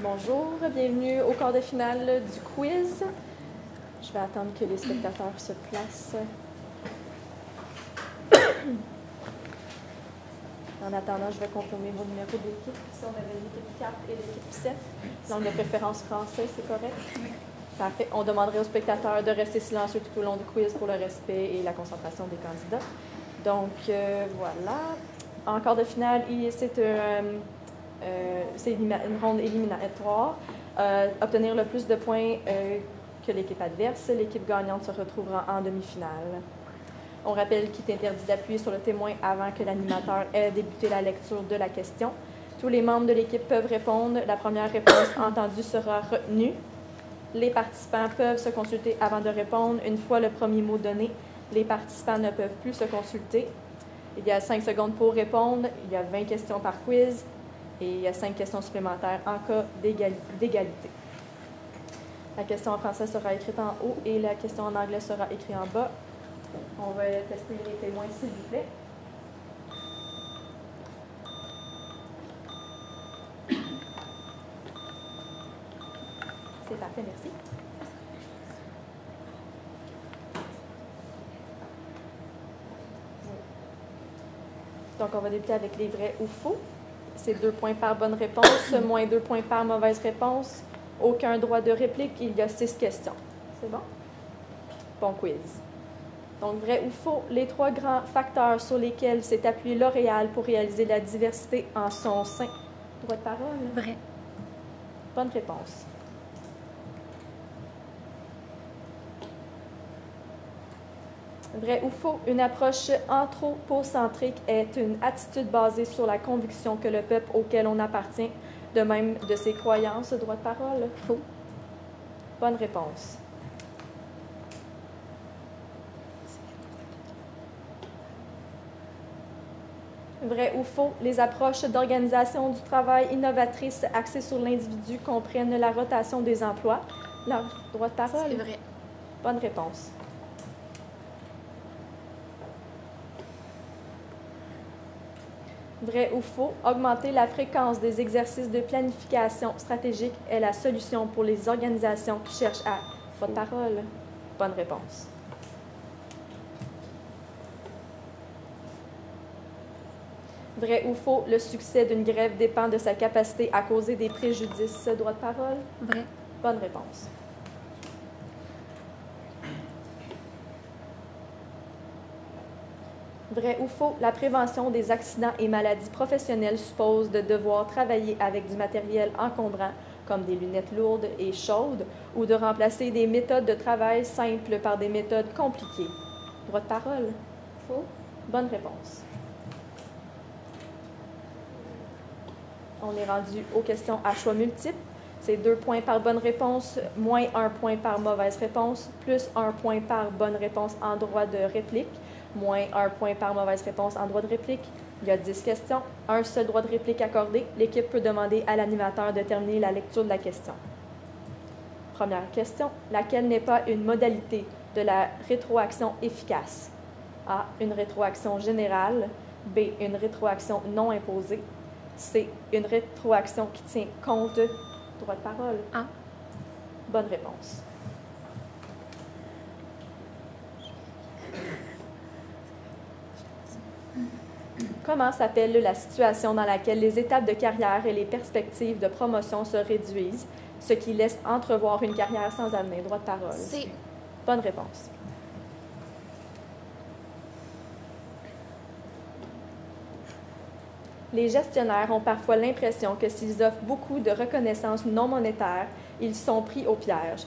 Bonjour, bienvenue au quart de finale du quiz. Je vais attendre que les spectateurs se placent. En attendant, je vais confirmer vos numéros d'équipe. Ici, on avait l'équipe 4 et l'équipe 7. Donc, de préférence français, c'est correct? Oui. Parfait. On demanderait aux spectateurs de rester silencieux tout au long du quiz pour le respect et la concentration des candidats. Donc, voilà. En quart de finale, c'est une ronde éliminatoire. Obtenir le plus de points que l'équipe adverse. L'équipe gagnante se retrouvera en demi-finale. On rappelle qu'il est interdit d'appuyer sur le témoin avant que l'animateur ait débuté la lecture de la question. Tous les membres de l'équipe peuvent répondre. La première réponse entendue sera retenue. Les participants peuvent se consulter avant de répondre. Une fois le premier mot donné, les participants ne peuvent plus se consulter. Il y a 5 secondes pour répondre. Il y a 20 questions par quiz. Et il y a 5 questions supplémentaires en cas d'égalité. La question en français sera écrite en haut et la question en anglais sera écrite en bas. On va tester les témoins, s'il vous plaît. C'est parfait, merci. Donc, on va débuter avec les vrais ou faux. C'est 2 points par bonne réponse, moins 2 points par mauvaise réponse. Aucun droit de réplique. Il y a 6 questions. C'est bon? Bon quiz. Donc, vrai ou faux, les 3 grands facteurs sur lesquels s'est appuyé L'Oréal pour réaliser la diversité en son sein. Droit de parole? Vrai. Bonne réponse. Vrai ou faux, une approche anthropocentrique est une attitude basée sur la conviction que le peuple auquel on appartient, de même de ses croyances. Droit de parole? Faux. Bonne réponse. Vrai ou faux, les approches d'organisation du travail innovatrices axées sur l'individu comprennent la rotation des emplois. Leur droit de parole? C'est vrai. Bonne réponse. Vrai ou faux, augmenter la fréquence des exercices de planification stratégique est la solution pour les organisations qui cherchent à... Votre parole? Bonne réponse. Vrai ou faux, le succès d'une grève dépend de sa capacité à causer des préjudices. Droit de parole? Vrai. Bonne réponse. Vrai ou faux, la prévention des accidents et maladies professionnelles suppose de devoir travailler avec du matériel encombrant, comme des lunettes lourdes et chaudes, ou de remplacer des méthodes de travail simples par des méthodes compliquées. Droit de parole? Faux. Bonne réponse. On est rendu aux questions à choix multiples. C'est 2 points par bonne réponse, moins 1 point par mauvaise réponse, plus 1 point par bonne réponse en droit de réplique, moins 1 point par mauvaise réponse en droit de réplique. Il y a 10 questions, un seul droit de réplique accordé. L'équipe peut demander à l'animateur de terminer la lecture de la question. Première question, laquelle n'est pas une modalité de la rétroaction efficace? A, une rétroaction générale. B, une rétroaction non imposée. C, une rétroaction qui tient compte. Droit de parole? A. Bonne réponse. Comment s'appelle la situation dans laquelle les étapes de carrière et les perspectives de promotion se réduisent, ce qui laisse entrevoir une carrière sans avenir? Droit de parole? C. Bonne réponse. Les gestionnaires ont parfois l'impression que s'ils offrent beaucoup de reconnaissance non monétaire, ils sont pris au piège.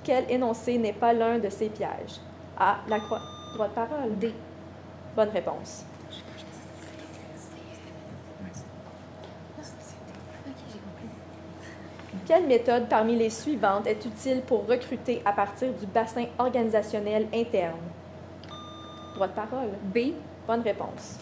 Quel énoncé n'est pas l'un de ces pièges? A. La croix. Droit de parole? D. Bonne réponse. Quelle méthode parmi les suivantes est utile pour recruter à partir du bassin organisationnel interne? Droit de parole? B. Bonne réponse.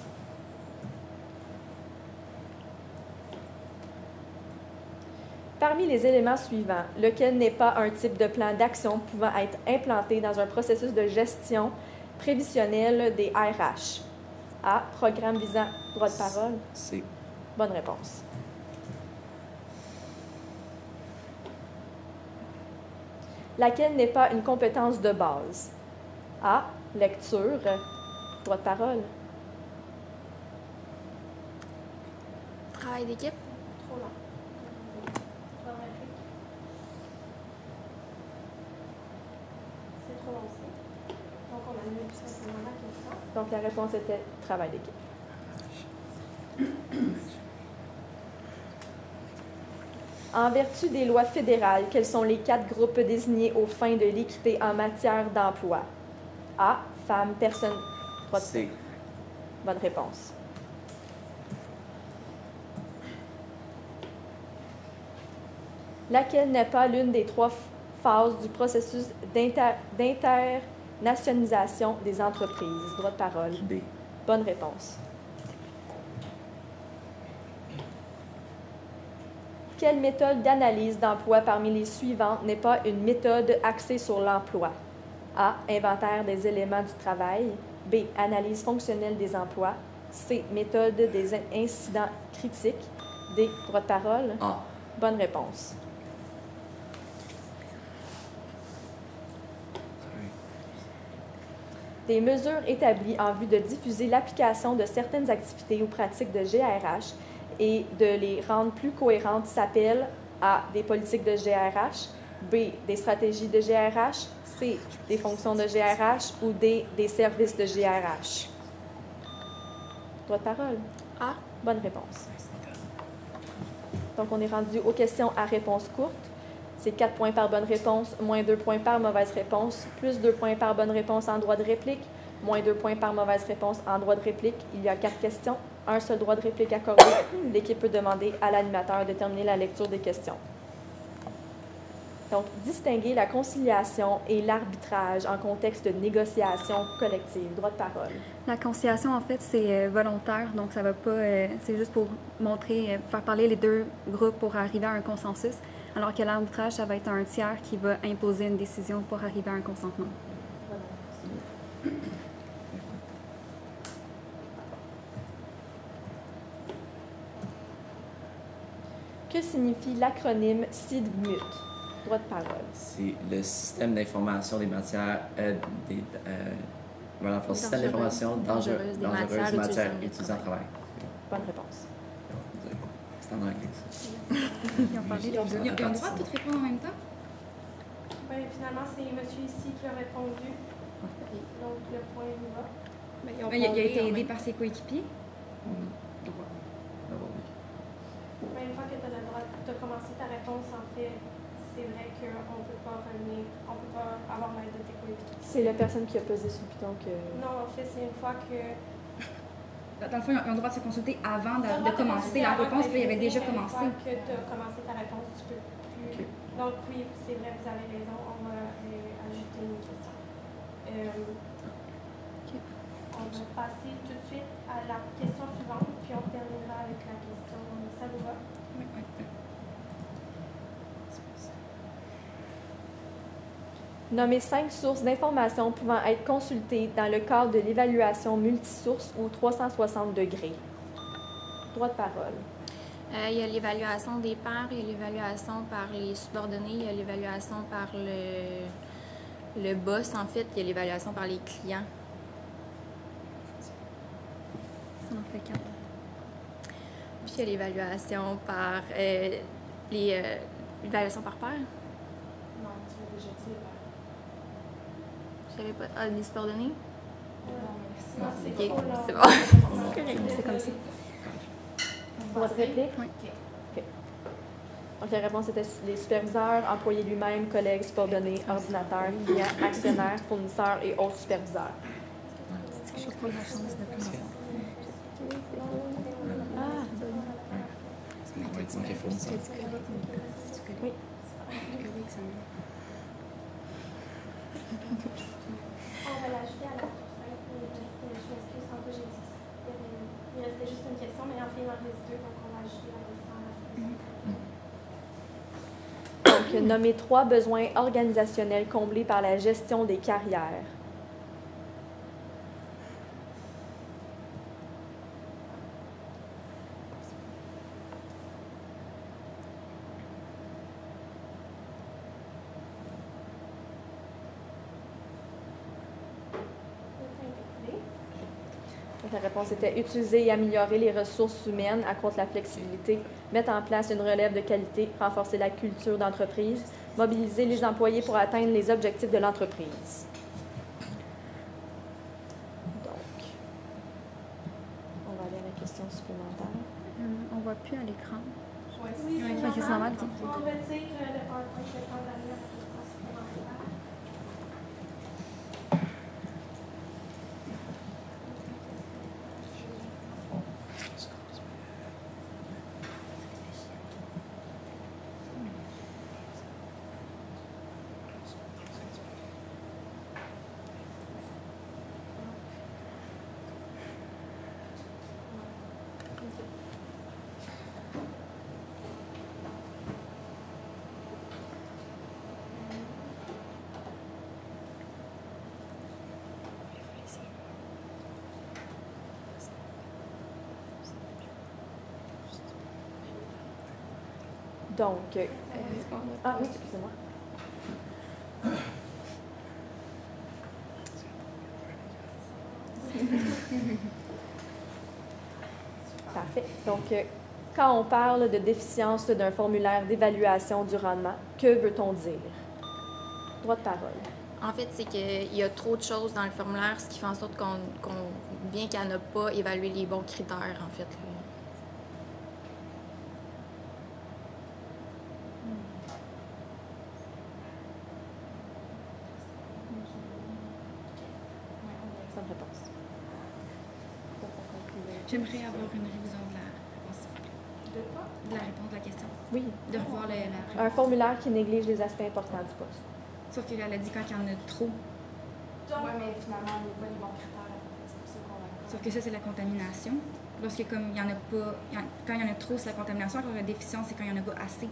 Parmi les éléments suivants, lequel n'est pas un type de plan d'action pouvant être implanté dans un processus de gestion prévisionnelle des RH? A. Programme visant... Droit de parole? C. Bonne réponse. laquelle n'est pas une compétence de base? A. Lecture. Droit de parole. Travail d'équipe. Trop long. Trois répliques. C'est trop long aussi. Donc, on annule tout simplement la question. Donc, la réponse était travail d'équipe. En vertu des lois fédérales, quels sont les 4 groupes désignés aux fins de l'équité en matière d'emploi? A. Femmes, personnes... C. Bonne réponse. Laquelle n'est pas l'une des 3 phases du processus d'internationalisation des entreprises? Droit de parole. B. Bonne réponse. Quelle méthode d'analyse d'emploi parmi les suivantes n'est pas une méthode axée sur l'emploi? A. Inventaire des éléments du travail. B. Analyse fonctionnelle des emplois. C. Méthode des incidents critiques. D. Droit de parole. A. Bonne réponse. Des mesures établies en vue de diffuser l'application de certaines activités ou pratiques de GRH et de les rendre plus cohérentes s'appellent A. Des politiques de GRH, B. Des stratégies de GRH, C. Des fonctions de GRH ou D. Des services de GRH. Droit de parole. A. Bonne réponse. Donc, on est rendu aux questions à réponse courte. C'est 4 points par bonne réponse, moins 2 points par mauvaise réponse, plus 2 points par bonne réponse en droit de réplique, moins 2 points par mauvaise réponse en droit de réplique. Il y a 4 questions, un seul droit de réplique accordé. L'équipe peut demander à l'animateur de terminer la lecture des questions. Donc, distinguer la conciliation et l'arbitrage en contexte de négociation collective. Droit de parole. La conciliation, en fait, c'est volontaire, donc ça va pas. C'est juste pour montrer, faire parler les 2 groupes pour arriver à un consensus, alors que l'arbitrage, ça va être un tiers qui va imposer une décision pour arriver à un consentement. Que signifie l'acronyme SIDMUT? Droit de parole. C'est le système d'information des matières, voilà, le système d'information dangereuses des matières utilisées en travail. Bonne réponse. C'est en anglais, ça. Ils ont parlé Ils ont le droit de tout répondre en même temps? Ben, finalement, c'est monsieur ici qui a répondu. Donc, le point nous va. Il a été aidé par ses coéquipiers. Ben, une fois que tu as le droit de commencer ta réponse, en fait, c'est vrai qu'on ne peut pas revenir, on ne peut pas avoir l'aide de tes coéquipiers. C'est la personne qui a pesé sur le piton que... Non, en fait, c'est une fois que... Dans le fond, ils ont le droit de se consulter avant de commencer la réponse, puis il avait déjà commencé. Une fois que tu as commencé ta réponse, tu peux plus... Okay. Donc oui, c'est vrai, vous avez raison, on va ajouter une question. On va passer tout de suite à la question suivante, puis on terminera avec la question. Ça vous va? Oui, oui. Nommer 5 sources d'informations pouvant être consultées dans le cadre de l'évaluation multisource ou 360 degrés. Droit de parole. Il y a l'évaluation des pairs, il y a l'évaluation par les subordonnés, il y a l'évaluation par le boss, en fait, il y a l'évaluation par les clients. Ça en fait 4. Puis il y a l'évaluation par l'évaluation par pair. Non, tu l'as déjà dit. Je savais pas. Ah, les subordonnés? Non, c'est Ok, trop long. c'est bon. C'est comme ça. Droit de réplique? Oui. OK. Donc, la réponse était les superviseurs, employés lui-même, collègues, subordonnés, ordinateurs, clients, actionnaires, fournisseurs et autres superviseurs. Je n'ai pas la chance de plus. Ah, Ok, fournisseur. oui. On va l'ajouter à la toute fin. Je m'excuse, tantôt j'ai dit. Il restait juste une question, mais en fait, il en reste 2, donc on va ajouter la question à la fin. Donc, nommer 3 besoins organisationnels comblés par la gestion des carrières. Donc, la réponse était utiliser et améliorer les ressources humaines, accroître la flexibilité, mettre en place une relève de qualité, renforcer la culture d'entreprise, mobiliser les employés pour atteindre les objectifs de l'entreprise. Donc, on va aller à la question supplémentaire. On ne voit plus à l'écran. Oui, Ok, c'est normal. on va dire le PowerPoint, je vais prendre la question supplémentaire. Donc, ah oui, excusez-moi. Parfait. Donc, quand on parle de déficience d'un formulaire d'évaluation du rendement, que veut-on dire? Droit de parole. En fait, c'est qu'il y a trop de choses dans le formulaire, ce qui fait en sorte bien qu'elle n'a pas évalué les bons critères, en fait. Bonne réponse. J'aimerais avoir une révision de la réponse. De quoi? De la réponse de la question. Oui. De revoir la réponse. Un formulaire qui néglige les aspects importants du poste. Sauf que là, elle a dit quand il y en a trop. Oui, mais finalement, on n'est pas les bons critères. C'est pour ça qu'on va. Sauf que ça, c'est la contamination. Lorsque comme il y en a pas, quand il y en a trop, c'est la contamination. Alors la déficience, c'est quand il n'y en a pas assez.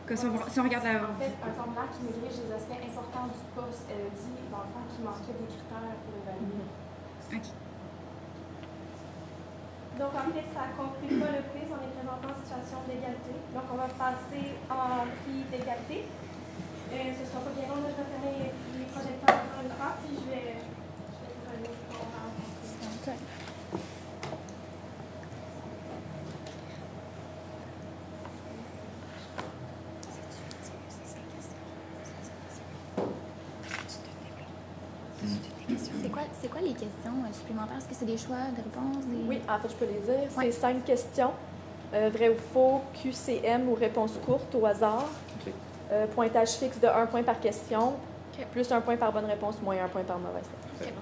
Comme si on regarde la... En fait, un formulaire qui néglige les aspects importants du poste, elle a dit, dans le fond, qu'il manquait des critères pour évaluer. OK. Donc, en fait, ça ne conclut pas le quiz. On est présentement en situation d'égalité. Donc, on va passer en prix d'égalité. Ce ne sera pas bien long. Je vais fermer les projecteurs encore une fois, puis je vais vous revenir pour en parler. C'est quoi les questions supplémentaires? Est-ce que c'est des choix de réponses? Oui, en fait, je peux les dire. Ouais. C'est 5 questions. Vrai ou faux, QCM ou réponse courte au hasard. OK. Pointage fixe de 1 point par question, OK. plus 1 point par bonne réponse, moins 1 point par mauvaise réponse. C'est bon.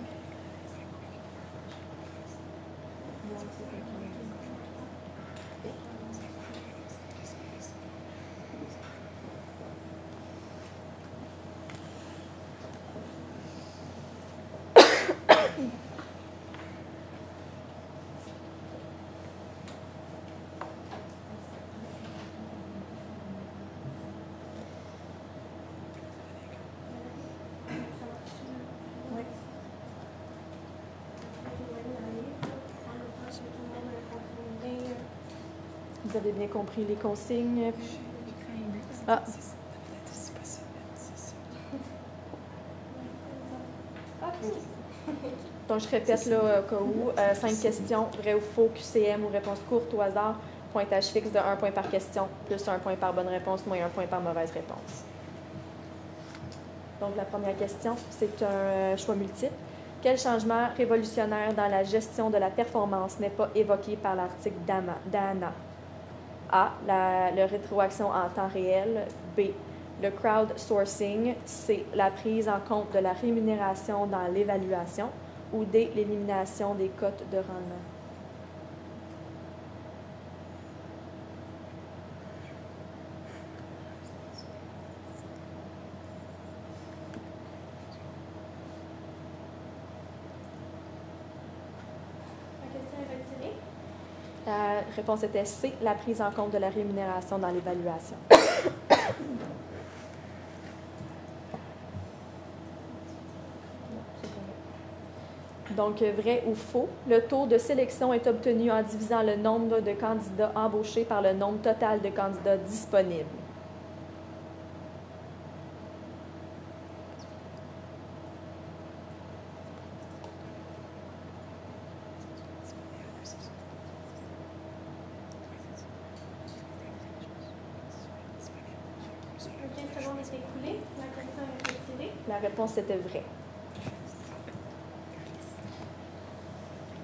Vous avez bien compris les consignes. Ah, donc je répète là au cas où. 5 questions, vrai ou faux, QCM ou réponse courte au hasard. Pointage fixe de 1 point par question, plus 1 point par bonne réponse, moins 1 point par mauvaise réponse. Donc la première question, c'est un choix multiple. Quel changement révolutionnaire dans la gestion de la performance n'est pas évoqué par l'article d'ANA? A. La rétroaction en temps réel. B. Le crowdsourcing. C. La prise en compte de la rémunération dans l'évaluation. Ou D. L'élimination des cotes de rendement. La question est retirée. La réponse était C. La prise en compte de la rémunération dans l'évaluation. Donc, vrai ou faux, le taux de sélection est obtenu en divisant le nombre de candidats embauchés par le nombre total de candidats disponibles. Un 15 secondes est écoulé. La question est retirée. La réponse était vraie.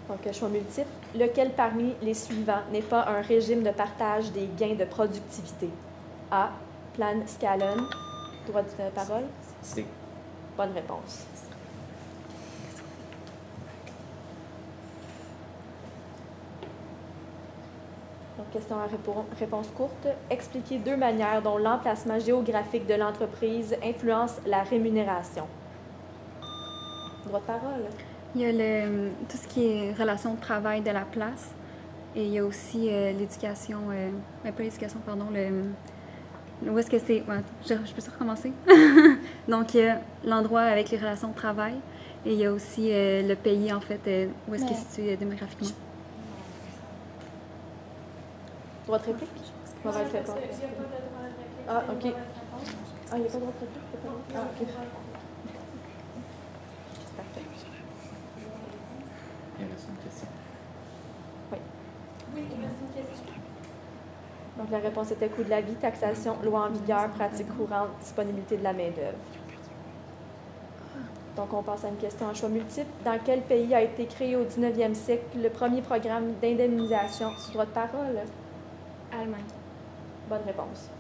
Donc, choix multiple. Lequel parmi les suivants n'est pas un régime de partage des gains de productivité? A. Plan Scallon. Droit de parole? C. Bonne réponse. Donc, question à réponse courte. Expliquez 2 manières dont l'emplacement géographique de l'entreprise influence la rémunération. Droit de parole? Il y a tout ce qui est relation de travail de la place et il y a aussi l'éducation, pas l'éducation, pardon, où est-ce que c'est... Ouais, je peux recommencer? Donc, il y a l'endroit avec les relations de travail et il y a aussi le pays, en fait, où est-ce qu'il est situé démographiquement. Droit de réplique? Mauvaise réponse. Il n'y a pas de droit de réplique. Ah, c'est une OK. mauvaise réponse. Ah, il n'y a pas de droit de réplique? Ah, OK. Parfait. Il reste une question. Oui. Oui, il reste une question. Donc, la réponse était coût de la vie, taxation, loi en vigueur, pratique courante, disponibilité de la main-d'œuvre. Donc, on passe à une question à choix multiple. Dans quel pays a été créé au 19e siècle le premier programme d'indemnisation? Droit de parole? Allemagne. Bonne réponse.